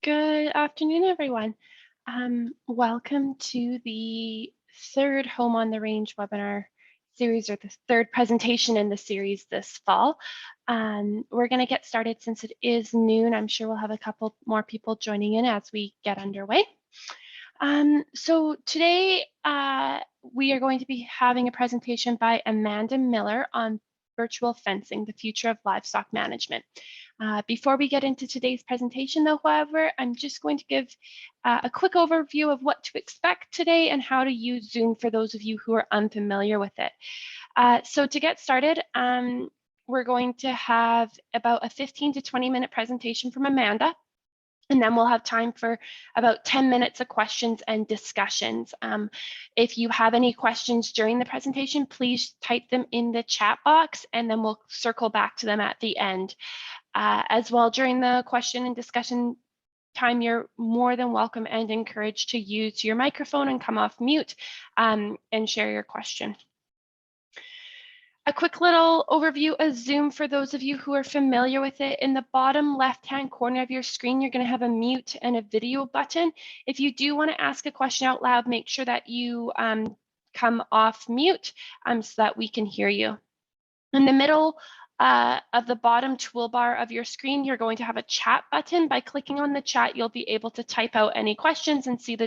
Good afternoon, everyone. Welcome to the third Home on the Range webinar series, or the third presentation in the series this fall. We're going to get started since it is noon. I'm sure we'll have a couple more people joining in as we get underway. So today we are going to be having a presentation by Amanda Miller on virtual fencing, the future of livestock management. Before we get into today's presentation, though, however, I'm just going to give a quick overview of what to expect today and how to use Zoom for those of you who are unfamiliar with it. So to get started, we're going to have about a 15 to 20-minute presentation from Amanda. And then we'll have time for about 10 minutes of questions and discussions. If you have any questions during the presentation, please type them in the chat box, and then we'll circle back to them at the end. As well, during the question and discussion time, you're more than welcome and encouraged to use your microphone and come off mute and share your question. A quick little overview of Zoom for those of you who are familiar with it. In the bottom left-hand corner of your screen, you're going to have a mute and a video button. If you do want to ask a question out loud, make sure that you come off mute so that we can hear you. In the middle of the bottom toolbar of your screen, you're going to have a chat button. By clicking on the chat, you'll be able to type out any questions and see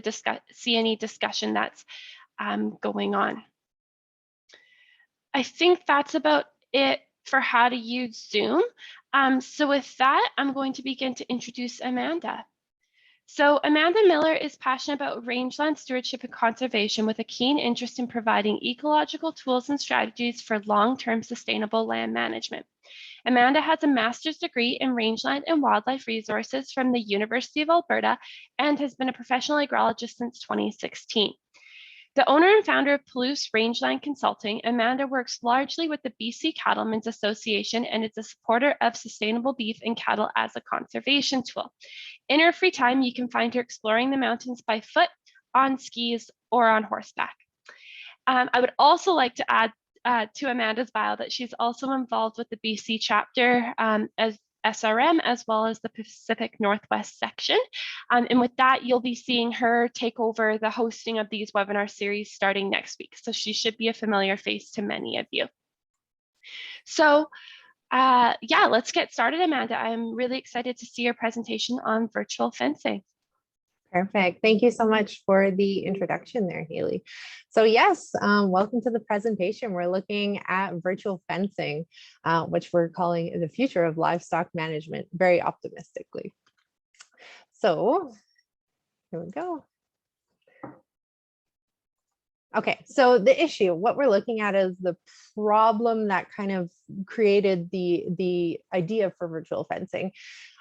any discussion that's going on. I think that's about it for how to use Zoom. So with that, I'm going to begin to introduce Amanda. So Amanda Miller is passionate about rangeland stewardship and conservation, with a keen interest in providing ecological tools and strategies for long-term sustainable land management. Amanda has a master's degree in rangeland and wildlife resources from the University of Alberta and has been a professional agrologist since 2016. The owner and founder of Palouse Rangeland Consulting, Amanda works largely with the BC Cattlemen's Association and is a supporter of sustainable beef and cattle as a conservation tool. In her free time, you can find her exploring the mountains by foot, on skis, or on horseback. I would also like to add to Amanda's bio that she's also involved with the BC chapter as SRM, as well as the Pacific Northwest section. And with that, you'll be seeing her take over the hosting of these webinar series starting next week. So she should be a familiar face to many of you. So yeah, let's get started, Amanda. I'm really excited to see your presentation on virtual fencing. Perfect. Thank you so much for the introduction there, Haley. So yes, welcome to the presentation. We're looking at virtual fencing, which we're calling the future of livestock management, very optimistically. So here we go. Okay, so the issue, what we're looking at is the problem that kind of created the idea for virtual fencing.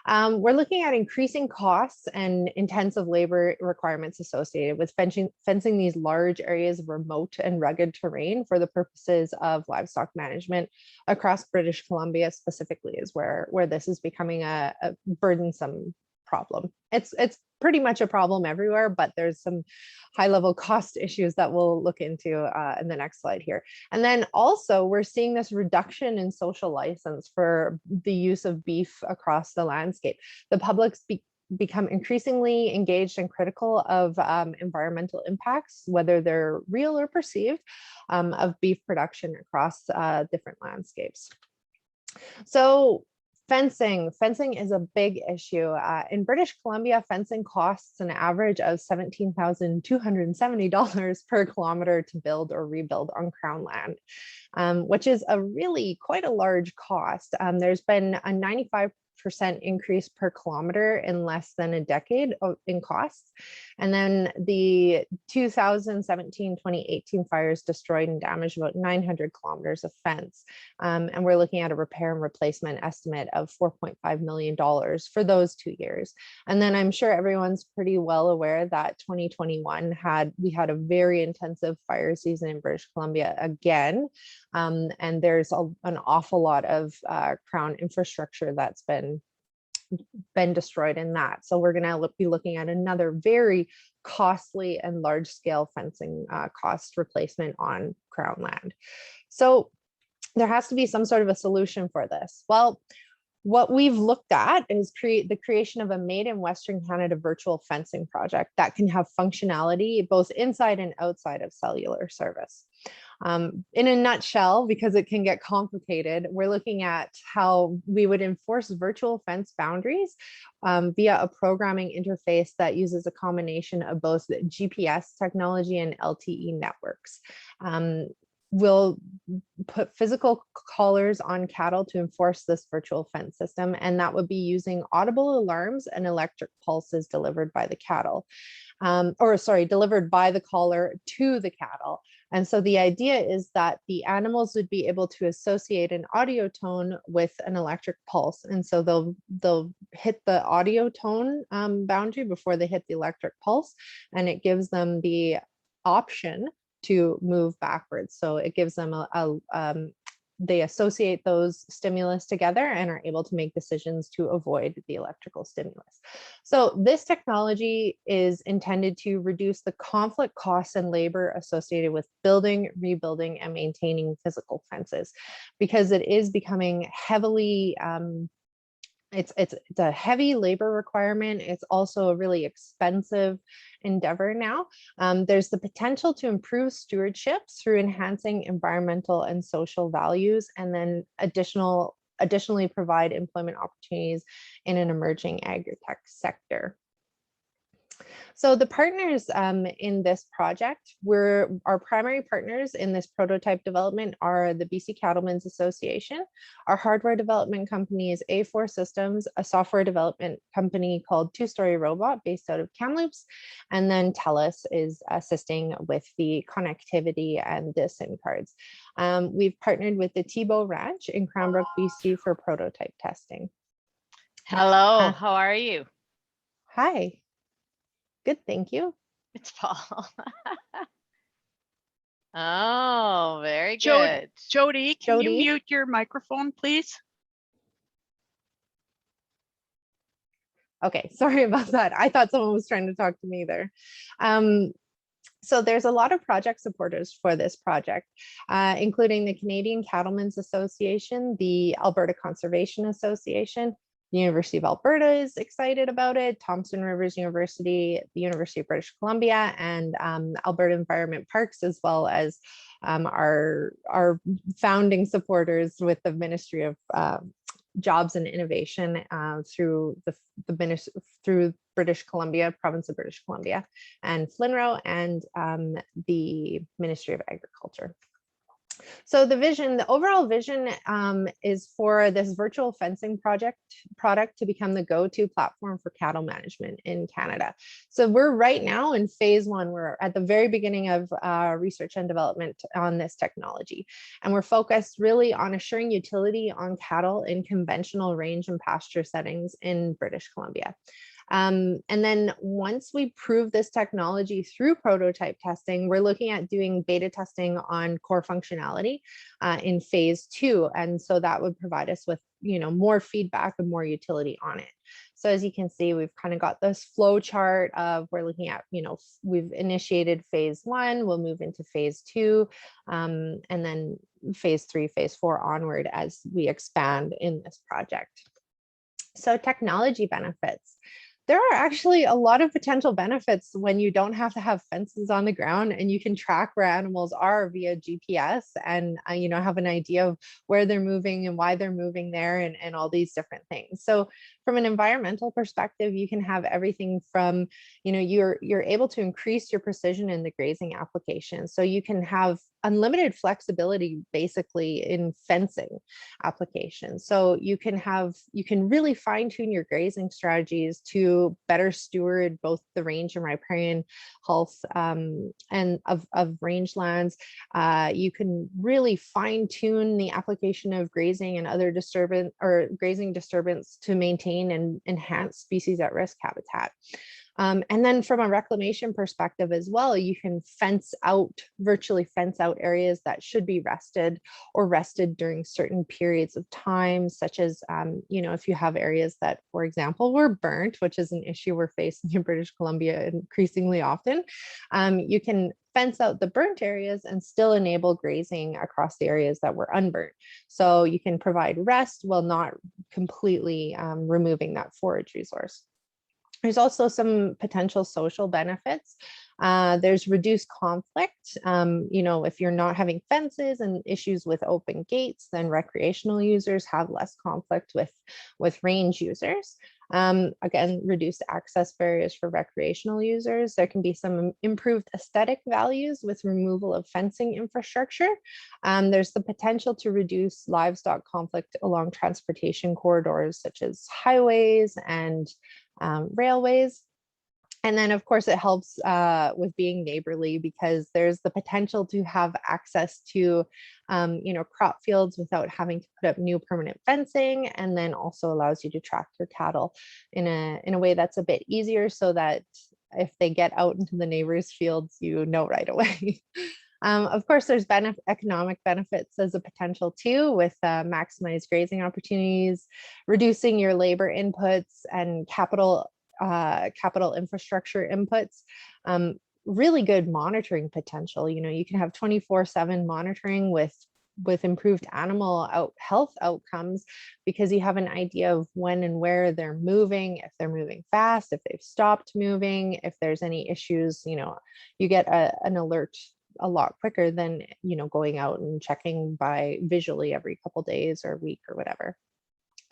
We're looking at increasing costs and intensive labor requirements associated with fencing these large areas of remote and rugged terrain for the purposes of livestock management across British Columbia specifically is where this is becoming a burdensome problem. It's pretty much a problem everywhere, but there's some high-level cost issues that we'll look into in the next slide here. And then also we're seeing this reduction in social license for the use of beef across the landscape. The public's become increasingly engaged and critical of environmental impacts, whether they're real or perceived, of beef production across different landscapes. So fencing is a big issue. In British Columbia, fencing costs an average of $17,270 per kilometer to build or rebuild on Crown land, which is a really quite a large cost. There's been a 95% increase per kilometer in less than a decade in costs. And then the 2017-2018 fires destroyed and damaged about 900 kilometers of fence. And we're looking at a repair and replacement estimate of $4.5 million for those 2 years. And then I'm sure everyone's pretty well aware that 2021 we had a very intensive fire season in British Columbia again. And there's an awful lot of Crown infrastructure that's been destroyed in that. So we're going to be looking at another very costly and large scale fencing cost replacement on Crown land. So there has to be some sort of a solution for this. Well, What we've looked at is the creation of a Made in Western Canada virtual fencing project that can have functionality both inside and outside of cellular service. In a nutshell, because it can get complicated, we're looking at how we would enforce virtual fence boundaries via a programming interface that uses a combination of both GPS technology and LTE networks. We'll put physical collars on cattle to enforce this virtual fence system, and that would be using audible alarms and electric pulses delivered by the cattle, delivered by the collar to the cattle. And so the idea is that the animals would be able to associate an audio tone with an electric pulse. And so they'll hit the audio tone boundary before they hit the electric pulse, and it gives them the option to move backwards. So it gives them they associate those stimulus together and are able to make decisions to avoid the electrical stimulus. So this technology is intended to reduce the conflict costs and labor associated with building, rebuilding, and maintaining physical fences, because it is becoming heavily it's a heavy labor requirement. It's also a really expensive endeavor now. There's the potential to improve stewardship through enhancing environmental and social values, and then additionally provide employment opportunities in an emerging agri-tech sector. So the partners in this project, our primary partners in this prototype development are the BC Cattlemen's Association. Our hardware development company is A4 Systems, a software development company called Two Story Robot based out of Kamloops. And then TELUS is assisting with the connectivity and the SIM cards. We've partnered with the Tebow Ranch in Cranbrook, BC for prototype testing. Hello, how are you? Hi. Good, thank you. It's Paul. Oh, very Jody, good. Jody, can Jody? you mute your microphone, please? Okay, sorry about that. I thought someone was trying to talk to me there. So there's a lot of project supporters for this project, including the Canadian Cattlemen's Association, the Alberta Conservation Association, the University of Alberta is excited about it, Thompson Rivers University, the University of British Columbia, and Alberta Environment Parks, as well as our founding supporters with the Ministry of Jobs and Innovation through through British Columbia, province of British Columbia, and FLNRO, and the Ministry of Agriculture. So the overall vision is for this virtual fencing product to become the go-to platform for cattle management in Canada. So we're right now in phase one. We're at the very beginning of research and development on this technology. And we're focused really on assuring utility on cattle in conventional range and pasture settings in British Columbia. And then once we prove this technology through prototype testing, we're looking at doing beta testing on core functionality in phase two. And so that would provide us with, more feedback and more utility on it. So as you can see, we've kind of got this flow chart of we're looking at, we've initiated phase one, we'll move into phase two, and then phase three, phase four onward as we expand in this project. So technology benefits. There are actually a lot of potential benefits when you don't have to have fences on the ground and you can track where animals are via GPS and have an idea of where they're moving and why they're moving there and all these different things. So from an environmental perspective, you can have everything from, you're able to increase your precision in the grazing application. So you can have unlimited flexibility basically in fencing applications. So you can really fine tune your grazing strategies to better steward both the range and riparian health and of rangelands. You can really fine tune the application of grazing and other grazing disturbance to maintain and enhance species at risk habitat. And then from a reclamation perspective as well, you can virtually fence out areas that should be rested or rested during certain periods of time, such as, if you have areas that, for example, were burnt, which is an issue we're facing in British Columbia increasingly often, you can fence out the burnt areas and still enable grazing across the areas that were unburnt. So you can provide rest while not completely removing that forage resource. There's also some potential social benefits. There's reduced conflict. If you're not having fences and issues with open gates, then recreational users have less conflict with range users. Again, reduced access barriers for recreational users. There can be some improved aesthetic values with removal of fencing infrastructure. There's the potential to reduce livestock conflict along transportation corridors such as highways and railways. And then, of course, it helps with being neighborly because there's the potential to have access to, crop fields without having to put up new permanent fencing, and then also allows you to track your cattle in a way that's a bit easier so that if they get out into the neighbors' fields, you know right away. Of course, there's economic benefits as a potential too, with maximized grazing opportunities, reducing your labor inputs and capital infrastructure inputs. Really good monitoring potential. You can have 24/7 monitoring with improved animal health outcomes because you have an idea of when and where they're moving, if they're moving fast, if they've stopped moving, if there's any issues. You get an alert a lot quicker than going out and checking by visually every couple days or week or whatever.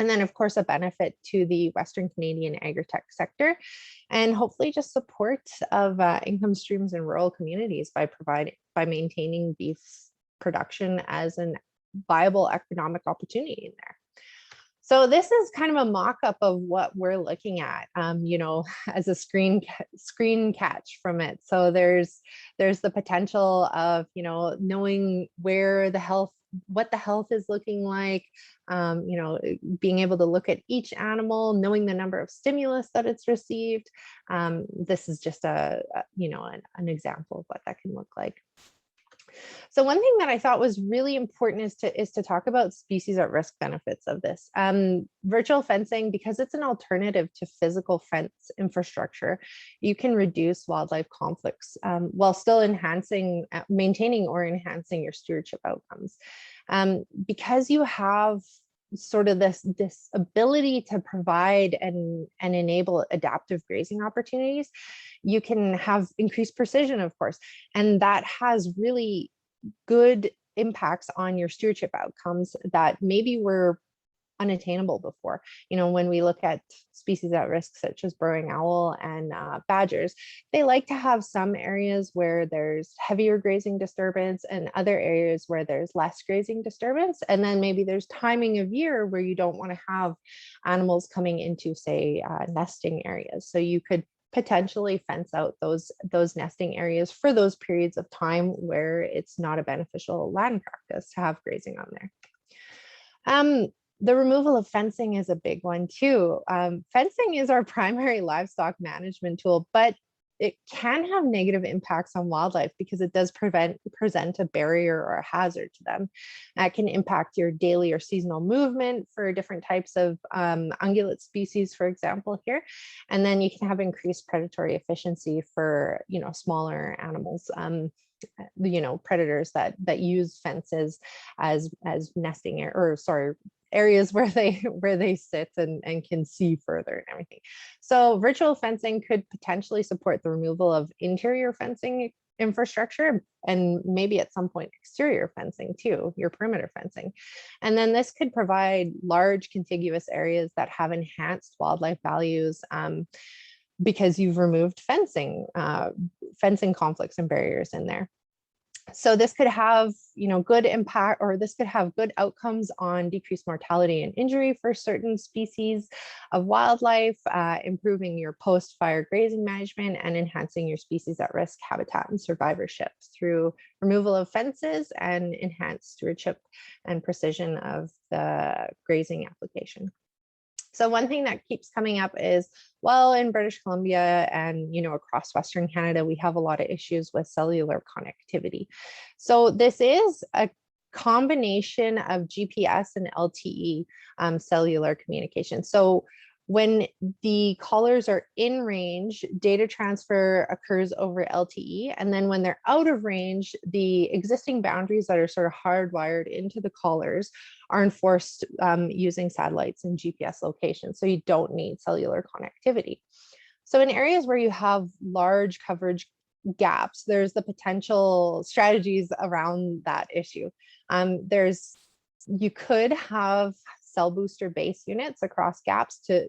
And then, of course, a benefit to the Western Canadian agri-tech sector, and hopefully just support of income streams in rural communities by maintaining beef production as a viable economic opportunity in there. So this is kind of a mock-up of what we're looking at, as a screen catch from it. So there's the potential of, knowing what the health is looking like, being able to look at each animal, knowing the number of stimulus that it's received. This is just an example of what that can look like. So one thing that I thought was really important is to talk about species at risk benefits of this. Virtual fencing, because it's an alternative to physical fence infrastructure, you can reduce wildlife conflicts while still maintaining or enhancing your stewardship outcomes. Because you have sort of this ability to provide and enable adaptive grazing opportunities, you can have increased precision, of course, and that has really good impacts on your stewardship outcomes that maybe were unattainable before. When we look at species at risk, such as burrowing owl and badgers, they like to have some areas where there's heavier grazing disturbance and other areas where there's less grazing disturbance. And then maybe there's timing of year where you don't want to have animals coming into, say, nesting areas. So you could potentially fence out those nesting areas for those periods of time where it's not a beneficial land practice to have grazing on there. The removal of fencing is a big one too. Fencing is our primary livestock management tool, but it can have negative impacts on wildlife because it does present a barrier or a hazard to them. That can impact your daily or seasonal movement for different types of ungulate species, for example, here. And then you can have increased predatory efficiency for, smaller animals. Predators that use fences as nesting areas where they sit and can see further and everything. So virtual fencing could potentially support the removal of interior fencing infrastructure and maybe at some point exterior fencing too, your perimeter fencing. And then this could provide large contiguous areas that have enhanced wildlife values because you've removed fencing conflicts and barriers in there. So this could have, good impact, or this could have good outcomes on decreased mortality and injury for certain species of wildlife, improving your post-fire grazing management and enhancing your species at risk habitat and survivorship through removal of fences and enhanced stewardship and precision of the grazing application. So one thing that keeps coming up is, well, in British Columbia and, across Western Canada, we have a lot of issues with cellular connectivity. So this is a combination of GPS and LTE cellular communication. So When the collars are in range, data transfer occurs over LTE. And then when they're out of range, the existing boundaries that are sort of hardwired into the collars are enforced using satellites and GPS locations. So you don't need cellular connectivity. So in areas where you have large coverage gaps, there's the potential strategies around that issue. You could have cell booster base units across gaps to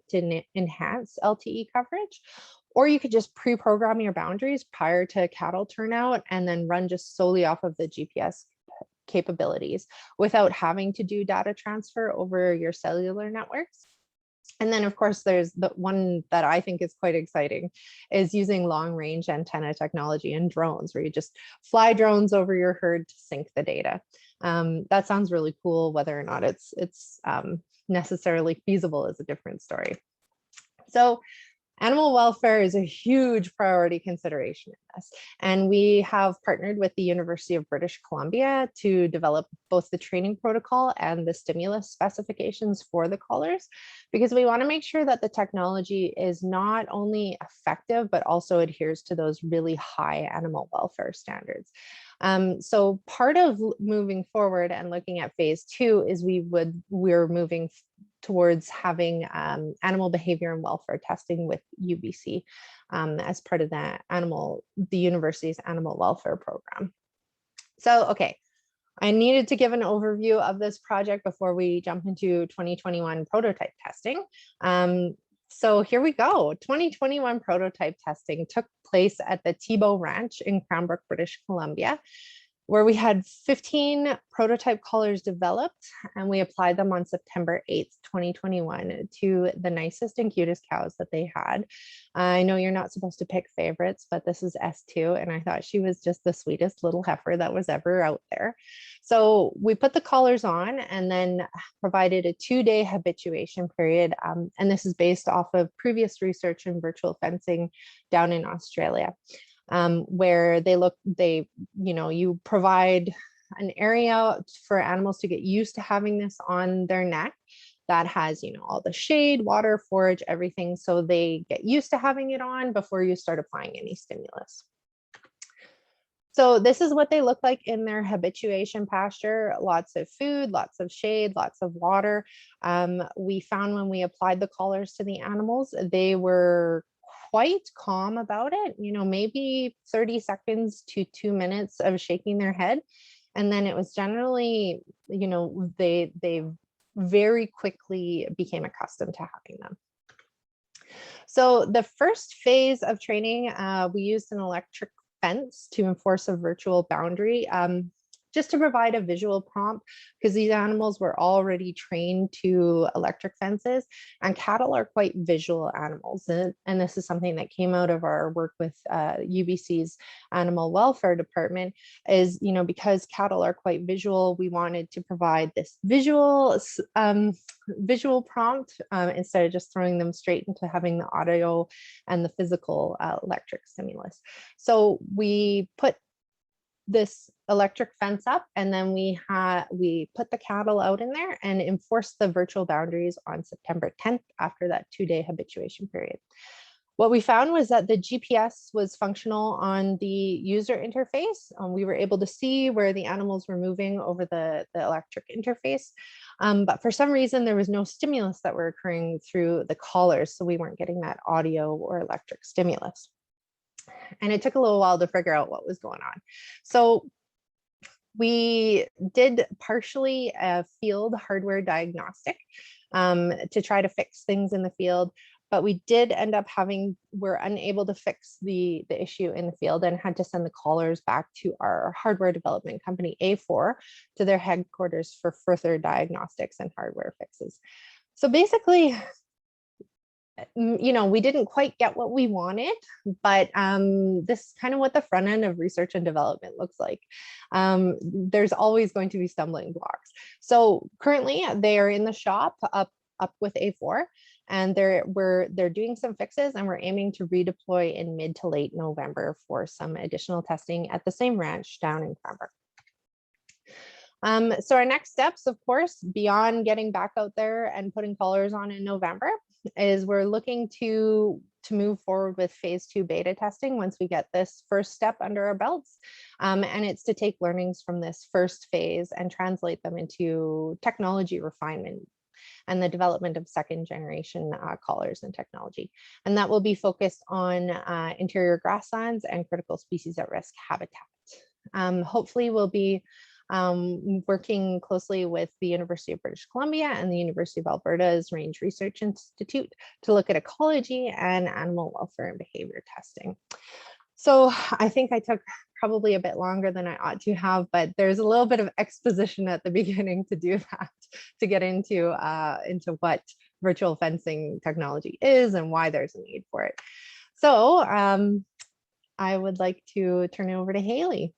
enhance LTE coverage, or you could just pre-program your boundaries prior to cattle turnout and then run just solely off of the GPS capabilities without having to do data transfer over your cellular networks. And then, of course, there's the one that I think is quite exciting is using long range antenna technology and drones, where you just fly drones over your herd to sync the data. That sounds really cool. Whether or not it's necessarily feasible is a different story. So animal welfare is a huge priority consideration in this. And we have partnered with the University of British Columbia to develop both the training protocol and the stimulus specifications for the collars, because we want to make sure that the technology is not only effective, but also adheres to those really high animal welfare standards. So part of moving forward and looking at phase 2 is we're moving towards having animal behavior and welfare testing with UBC as part of the university's animal welfare program. So, okay, I needed to give an overview of this project before we jump into 2021 prototype testing. So here we go. 2021 prototype testing took place at the Thibault Ranch in Cranbrook, British Columbia, where we had 15 prototype collars developed, and we applied them on September 8th, 2021 to the nicest and cutest cows that they had. I know you're not supposed to pick favorites, but this is S2, and I thought she was just the sweetest little heifer that was ever out there. So we put the collars on and then provided a 2-day habituation period. And this is based off of previous research in virtual fencing down in Australia. Where you provide an area for animals to get used to having this on their neck that has, all the shade, water, forage, everything. So they get used to having it on before you start applying any stimulus. So this is what they look like in their habituation pasture. Lots of food, lots of shade, lots of water. We found when we applied the collars to the animals, they were quite calm about it, maybe 30 seconds to 2 minutes of shaking their head. And then it was generally, they very quickly became accustomed to having them. So the first phase of training, we used an electric fence to enforce a virtual boundary. Just to provide a visual prompt, because these animals were already trained to electric fences, and cattle are quite visual animals. And this is something that came out of our work with UBC's animal welfare department is, because cattle are quite visual, we wanted to provide this visual prompt instead of just throwing them straight into having the audio and the physical electric stimulus. So we put this electric fence up, and then we put the cattle out in there and enforced the virtual boundaries on September 10th after that 2-day habituation period. What we found was that the GPS was functional on the user interface. We were able to see where the animals were moving over the electric interface, but for some reason there was no stimulus that were occurring through the collars, so we weren't getting that audio or electric stimulus. And it took a little while to figure out what was going on. So we did partially a field hardware diagnostic to try to fix things in the field, but we did end up we're unable to fix the issue in the field and had to send the collars back to our hardware development company, A4, to their headquarters for further diagnostics and hardware fixes. So basically, we didn't quite get what we wanted, but this is kind of what the front end of research and development looks like. There's always going to be stumbling blocks. So currently they are in the shop up with A4, and they're doing some fixes, and we're aiming to redeploy in mid to late November for some additional testing at the same ranch down in Cranbrook. So our next steps, of course, beyond getting back out there and putting collars on in November, is we're looking to move forward with phase 2 beta testing once we get this first step under our belts. And it's to take learnings from this first phase and translate them into technology refinement and the development of second generation collars and technology. And that will be focused on interior grasslands and critical species at risk habitat. Hopefully we'll be working closely with the University of British Columbia and the University of Alberta's Range Research Institute to look at ecology and animal welfare and behavior testing. So I think I took probably a bit longer than I ought to have, but there's a little bit of exposition at the beginning to do that, to get into what virtual fencing technology is and why there's a need for it. So I would like to turn it over to Haley.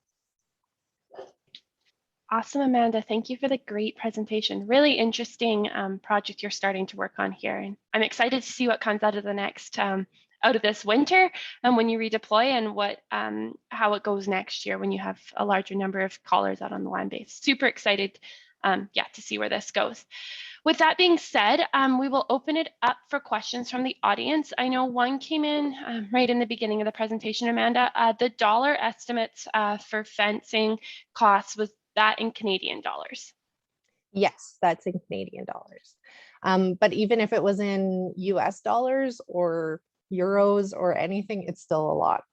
Awesome, Amanda. Thank you for the great presentation. Really interesting project you're starting to work on here. And I'm excited to see what comes out of the next, out of this winter and when you redeploy and what, how it goes next year when you have a larger number of collars out on the land base. Super excited, yeah, to see where this goes. With that being said, we will open it up for questions from the audience. I know one came in right in the beginning of the presentation, Amanda. The dollar estimates for fencing costs, was that in Canadian dollars? Yes, that's in Canadian dollars. But even if it was in US dollars or euros or anything, it's still a lot.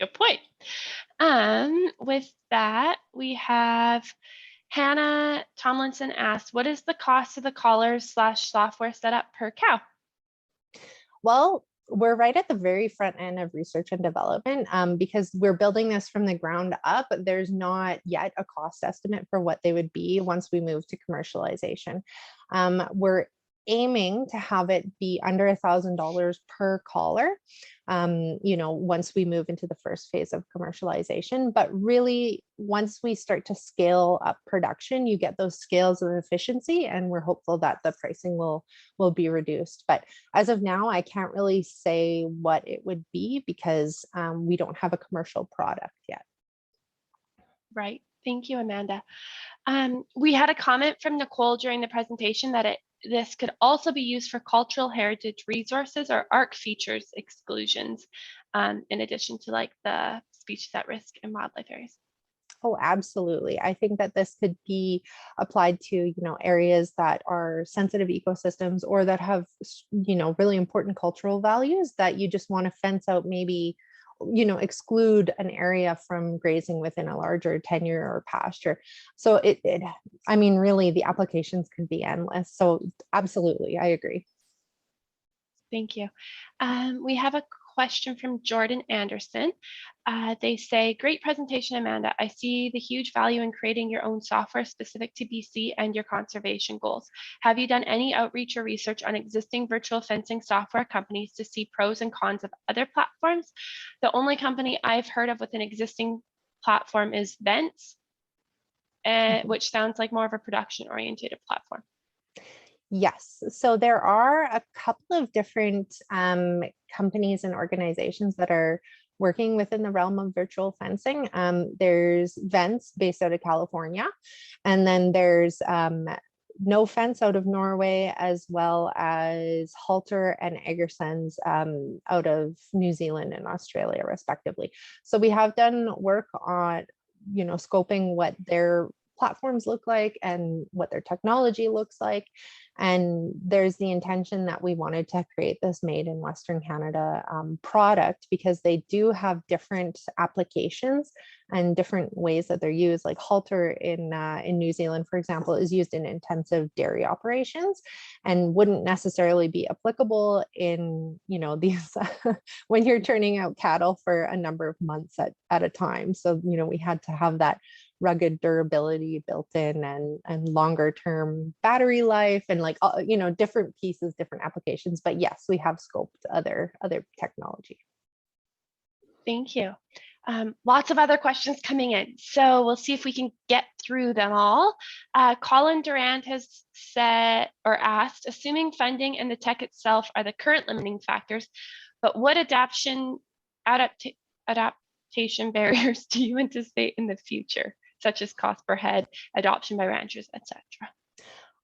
Good point. With that, we have Hannah Tomlinson asked, what is the cost of the collars / software setup per cow? Well, we're right at the very front end of research and development because we're building this from the ground up. There's not yet a cost estimate for what they would be once we move to commercialization. We're aiming to have it be under $1,000 per collar, once we move into the first phase of commercialization. But really, once we start to scale up production, you get those scales of efficiency, and we're hopeful that the pricing will be reduced. But as of now, I can't really say what it would be because we don't have a commercial product yet. Right. Thank you, Amanda. We had a comment from Nicole during the presentation that this could also be used for cultural heritage resources or ARC features exclusions, in addition to like the species at risk and wildlife areas. Oh, absolutely. I think that this could be applied to, areas that are sensitive ecosystems or that have, really important cultural values that you just want to fence out, maybe, exclude an area from grazing within a larger tenure or pasture. So really the applications could be endless. So absolutely, I agree. Thank you. We have a question from Jordan Anderson. They say, great presentation, Amanda. I see the huge value in creating your own software specific to BC and your conservation goals. Have you done any outreach or research on existing virtual fencing software companies to see pros and cons of other platforms? The only company I've heard of with an existing platform is Vents, which sounds like more of a production oriented platform. Yes, so there are a couple of different companies and organizations that are working within the realm of virtual fencing. There's Vents based out of California, and then there's No Fence out of Norway, as well as Halter and Egersons out of New Zealand and Australia, respectively. So we have done work on, scoping what their platforms look like and what their technology looks like. And there's the intention that we wanted to create this made in Western Canada product because they do have different applications and different ways that they're used. Like Halter in New Zealand, for example, is used in intensive dairy operations and wouldn't necessarily be applicable in, these when you're turning out cattle for a number of months at a time. So, we had to have that rugged durability built in and longer term battery life and different pieces, different applications. But yes, we have scoped other technology. Thank you. Lots of other questions coming in, so we'll see if we can get through them all. Colin Durant has said or asked, assuming funding and the tech itself are the current limiting factors, but what adaptation barriers do you anticipate in the future, such as cost per head, adoption by ranchers, etc.?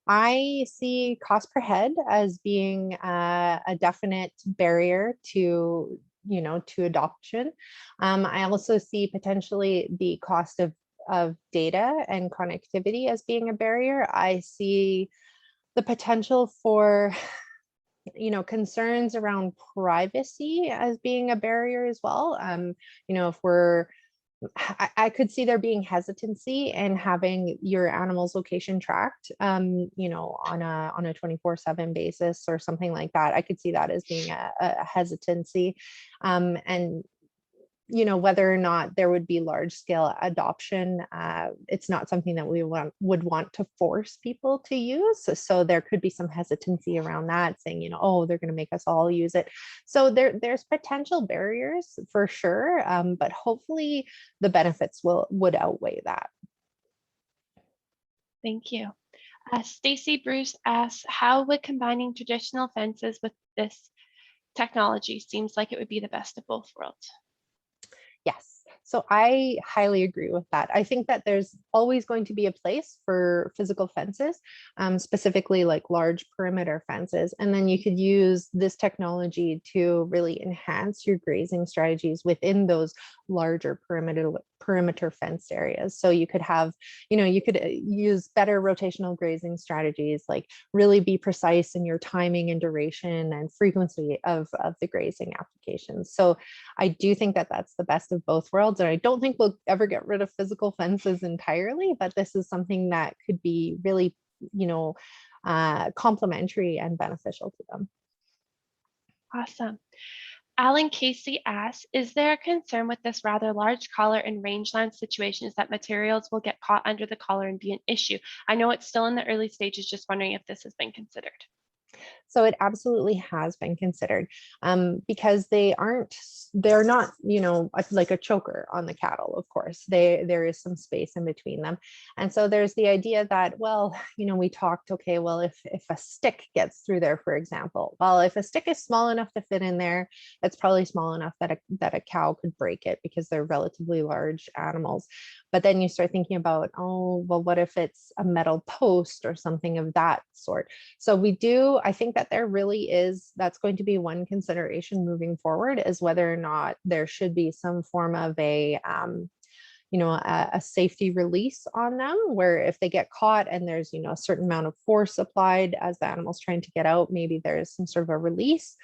I see cost per head as being a definite barrier to, to adoption. I also see potentially the cost of data and connectivity as being a barrier. I see the potential for concerns around privacy as being a barrier as well. If I could see there being hesitancy in having your animal's location tracked, on a 24/7 basis or something like that. I could see that as being a hesitancy, and whether or not there would be large scale adoption, it's not something that we would want to force people to use. So there could be some hesitancy around that, saying, oh, they're going to make us all use it. So there's potential barriers for sure, but hopefully the benefits would outweigh that. Thank you. Stacy Bruce asks, how would combining traditional fences with this technology? Seems like it would be the best of both worlds. Yes. So I highly agree with that. I think that there's always going to be a place for physical fences, specifically like large perimeter fences. And then you could use this technology to really enhance your grazing strategies within those larger perimeter fenced areas. So you could have, you could use better rotational grazing strategies, like really be precise in your timing and duration and frequency of the grazing applications. So I do think that that's the best of both worlds. And I don't think we'll ever get rid of physical fences entirely, but this is something that could be really, complementary and beneficial to them. Awesome. Alan Casey asks, is there a concern with this rather large collar in rangeland situations that materials will get caught under the collar and be an issue? I know it's still in the early stages, just wondering if this has been considered. So it absolutely has been considered, because they're not, like a choker on the cattle. Of course, there is some space in between them. And so there's the idea that, well, we talked, okay, well, if a stick gets through there, for example, well, if a stick is small enough to fit in there, it's probably small enough that a cow could break it because they're relatively large animals. But then you start thinking about, oh, well, what if it's a metal post or something of that sort? So I think that that's going to be one consideration moving forward, is whether or not there should be some form of a safety release on them, where if they get caught and there's, a certain amount of force applied as the animal's trying to get out, maybe there's some sort of a release.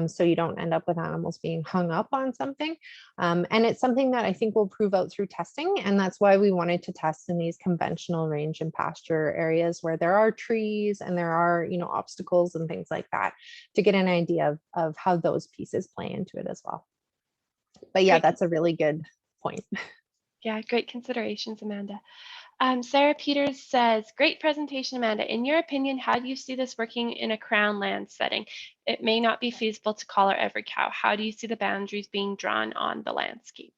So you don't end up with animals being hung up on something. And it's something that I think will prove out through testing. And that's why we wanted to test in these conventional range and pasture areas where there are trees and there are, obstacles and things like that, to get an idea of how those pieces play into it as well. But yeah, that's a really good point. Yeah, great considerations, Amanda. Sarah Peters says, great presentation, Amanda. In your opinion, how do you see this working in a crown land setting? It may not be feasible to collar every cow. How do you see the boundaries being drawn on the landscape?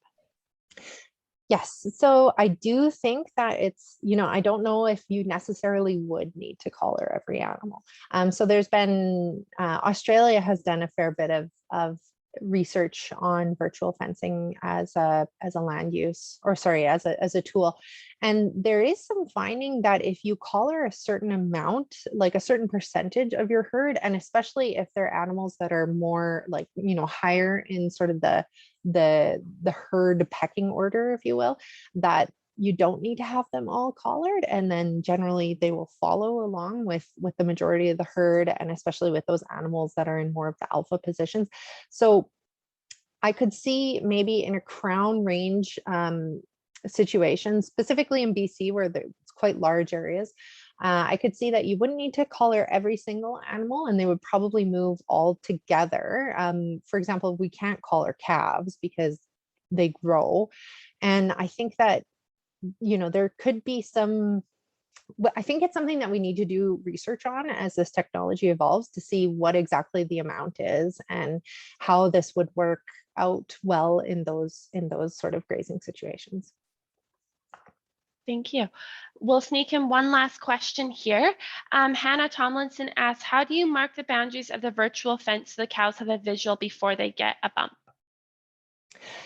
Yes, so I do think that it's, I don't know if you necessarily would need to collar every animal. So there's been, Australia has done a fair bit of research on virtual fencing as a land use, or sorry, as a tool. And there is some finding that if you collar a certain amount, like a certain percentage of your herd, and especially if they're animals that are more like, higher in sort of the herd pecking order, if you will, that you don't need to have them all collared, and then generally they will follow along with the majority of the herd, and especially with those animals that are in more of the alpha positions. So I could see maybe in a crown range situation, specifically in BC where it's quite large areas, I could see that you wouldn't need to collar every single animal, and they would probably move all together. For example, we can't collar calves because they grow. And I think that, there could be I think it's something that we need to do research on as this technology evolves, to see what exactly the amount is and how this would work out well in those sort of grazing situations. Thank you. We'll sneak in one last question here. Hannah Tomlinson asks, how do you mark the boundaries of the virtual fence so the cows have a visual before they get a bump?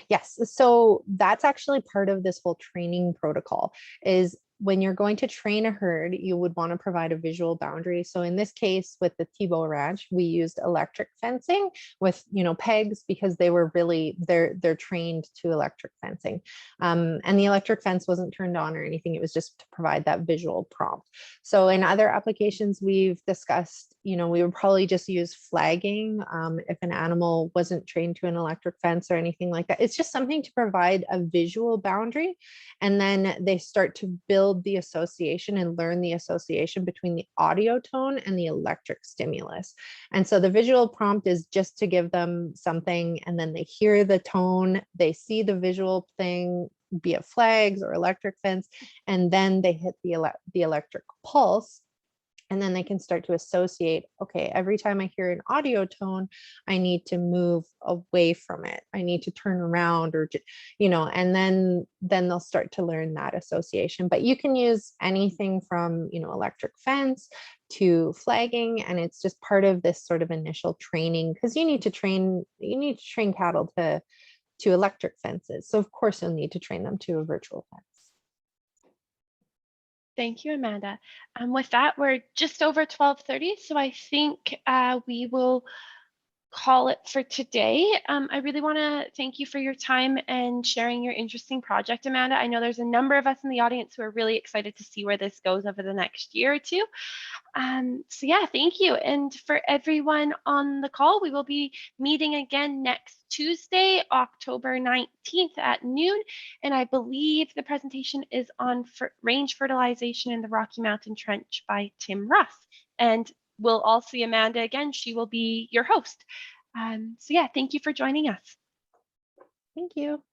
Yes, so that's actually part of this whole training protocol, is when you're going to train a herd, you would want to provide a visual boundary. So in this case, with the Tebow Ranch, we used electric fencing with, pegs, because they were really, they're trained to electric fencing. And the electric fence wasn't turned on or anything. It was just to provide that visual prompt. So in other applications we've discussed, we would probably just use flagging if an animal wasn't trained to an electric fence or anything like that. It's just something to provide a visual boundary, and then they start to build the association and learn the association between the audio tone and the electric stimulus. And so the visual prompt is just to give them something, and then they hear the tone, they see the visual thing, be it flags or electric fence, and then they hit the electric pulse. And then they can start to associate, okay, every time I hear an audio tone, I need to move away from it. I need to turn around, or, and then they'll start to learn that association. But you can use anything from, electric fence to flagging. And it's just part of this sort of initial training, because you need to train cattle to electric fences. So of course you'll need to train them to a virtual fence. Thank you, Amanda. With that, we're just over 12:30, so I think we will call it for today. I really want to thank you for your time and sharing your interesting project, Amanda. I know there's a number of us in the audience who are really excited to see where this goes over the next year or two. So yeah, thank you. And for everyone on the call, we will be meeting again next Tuesday, October 19th at noon. And I believe the presentation is on range fertilization in the Rocky Mountain Trench by Tim Russ. And we'll all see Amanda again. She will be your host. So yeah, thank you for joining us. Thank you.